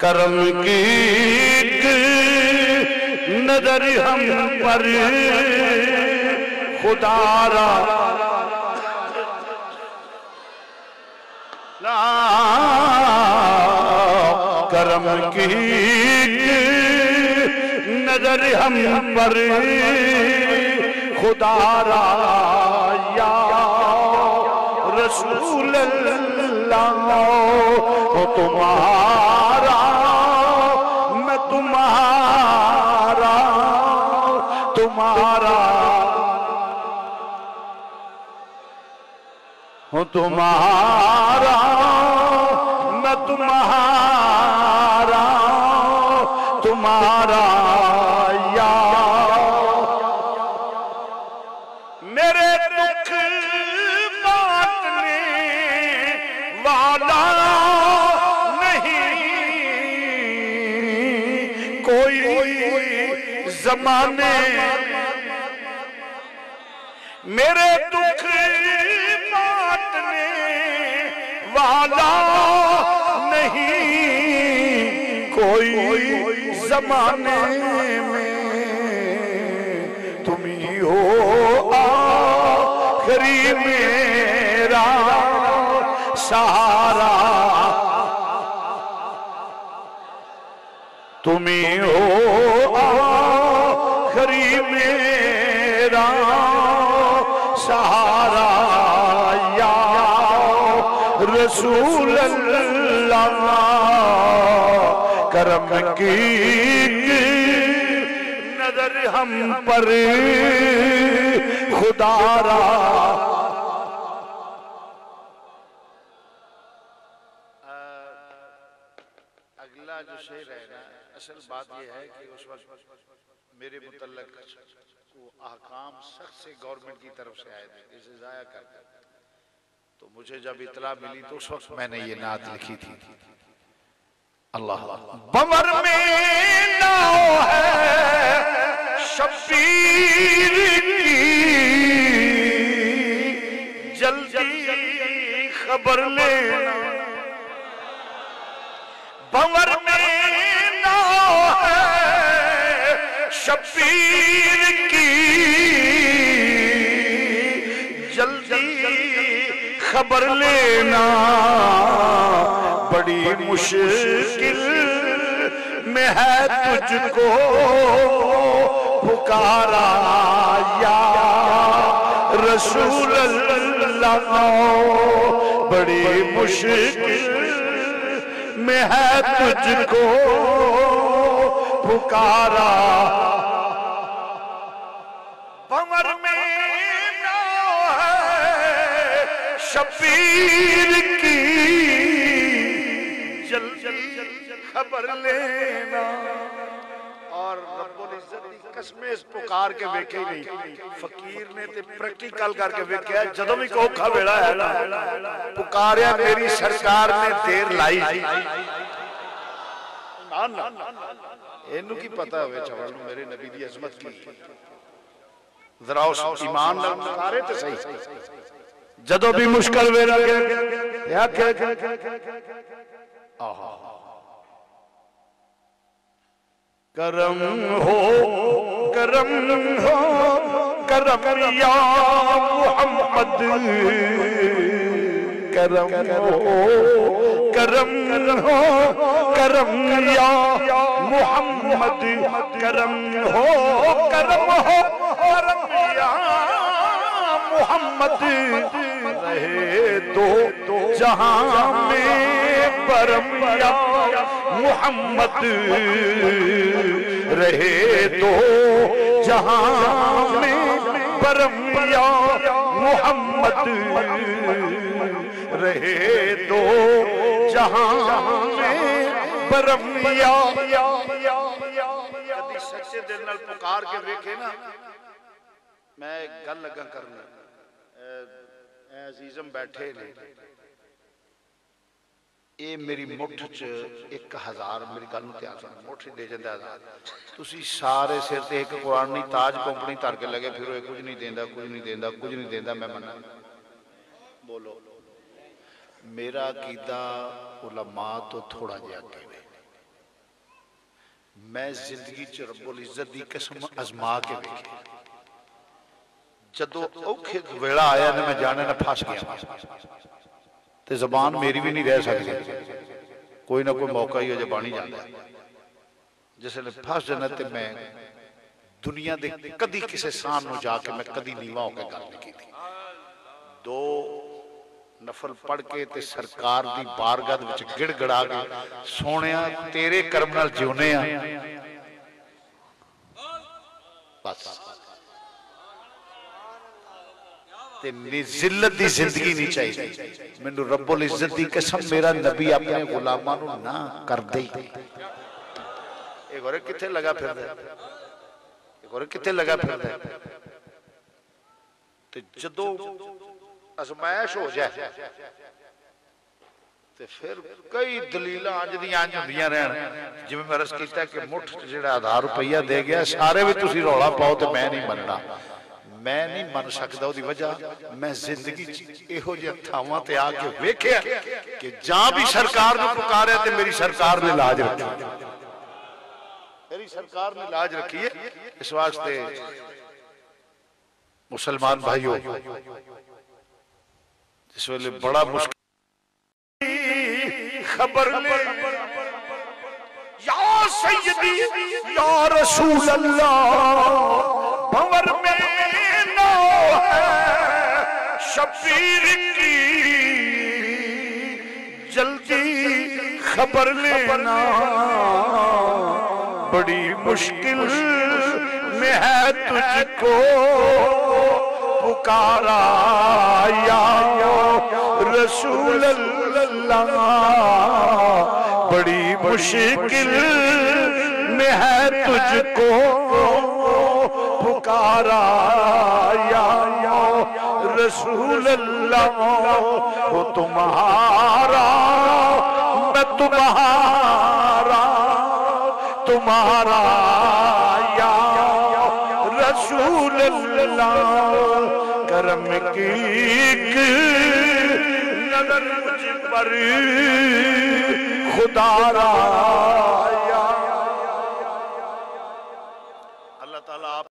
کرم کی نظر ہم پر خدا را کرم کی نظر ہم پر خدا را یا رسول اللہ وہ تمہارا میں تمہارا تمہارا ہوں تمہارا میں تمہارا تمہارا یا میرے دکھ بانٹنے والا نہیں کوئی زمانے میرے دکھ بانٹنے والا نہیں کوئی زمانے میں تم ہی ہو آخری میرا سہارا تم ہی ہو آخری میرا سہارا یا رسول اللہ کرم کی نظر ہم پر خدا را اگلا جو شعر ہے نا اصل بات یہ ہے کہ اس وقت میرے متعلق وہ احکام سخت سے گورنمنٹ کی طرف سے آئے تھے اسے ضائع کر تو مجھے جب اطلاع ملی تو اس وقت میں نے یہ نعت لکھی تھی اللہ بمر میں ناؤ ہے شبیر کی جلدی خبر لینا بمر میں ناؤ ہے شبیر کی جلدی خبر لینا بڑی مشکل میں ہے تجھ کو پکارا یا رسول اللہ بڑی مشکل میں ہے تجھ کو پکارا بمر میں ناؤ ہے شبیر کی جلدی خبر لینا اور رب العزت کی قسمیں اس پکار کے ویکھے نہیں فقیر نے تے پریکٹیکل کر کے ویکھیا جدوں بھی کوئی کھا بیڑا ہے نا پکاریا میری سرکار نے دیر لائی اینو کی پتہ ہوئے چوال میرے نبی دی عظمت کی ذرا اس ایمان نال پکارے تے صحیح جدو بھی مشکل ویلا کرم ہو کرم ہو کرم یا محمد کرم ہو کرم ہو کرم یا محمد کرم ہو کرم یا محمد رہے دو جہاں میں برم یا محمد رہے دو جہاں میں برم یا محمد رہے دو جہاں میں برم یا کدی سچے دل نال پکار کے ویکھے نا میں گل لگا کرنا اے عزیزم بیٹھے نے اے میری مٹھ چ 1000 میری گل نوں دھیان سن مٹھ دے جاندے 1000 تسی سارے سر تے ایک قرآن نہیں تاج کمپنی دھر کے لگے پھر کچھ نہیں دیندا کچھ نہیں دیندا کچھ نہیں دیندا میں مننا بولو میرا عقیدہ علماء تو تھوڑا جہا کہ میں زندگی چ رب العزت دی قسم ازما کے ویکھی جدو اوکھے ویڑا آیا نا میں جانے نہ پھاس گیا تے زبان میری بھی نہیں رہ سکتی کوئی نہ کوئی موقع ہی ہو جبانی جانا ہے جیسے نے پھاس جانا تے میں دنیا دے کدی کسے سان نو جا کے میں کدی نیوہ ہو کے گل نہیں کی تھی دو نفل پڑھ کے تے سرکار دی بارگاہ وچ گڑ گڑا کے سونیا تیرے کرم نال جیونے ہیں بس تے ذلت دی زندگی نہیں چاہیے میں نے رب العزت دی قسم میرا نبی اپنے غلامانوں نہ کر دے ایک اور کتھے لگا پھر دے ایک اور کتھے لگا پھر دے تے جدو ازمائش ہو جائے تے پھر کئی دلیلہ آنج دی آنج ہوندیاں رہن جو میں عرض کیتا ہے کہ مٹھ جڑا 1000 روپیہ دے گیا سارے بھی تسی روڑا پاؤ تے میں نہیں مننا میں نہیں من سکتا دی وجہ میں زندگی ایہو جے تھاواں تے آگے ویکھیا کہ جہاں بھی سرکار نے پکارے تے میری سرکار نے لاج رکھی میری سرکار نے لاج رکھی ہے اس واسطے مسلمان بھائیوں جس ویلے بڑا مشکل خبر لے یا سیدی یا رسول اللہ بھور میں نو ہے شبیر کی جلدی خبر لینا بڑی مشکل میں ہے تجھ کو پکارا یا رسول اللہ بڑی مشکل میں ہے تجھ کو پکارا یا رسول اللہ وہ تمہارا میں تمہارا تمہارا یا رسول اللہ کرم کی نظر مجھ پر خدا را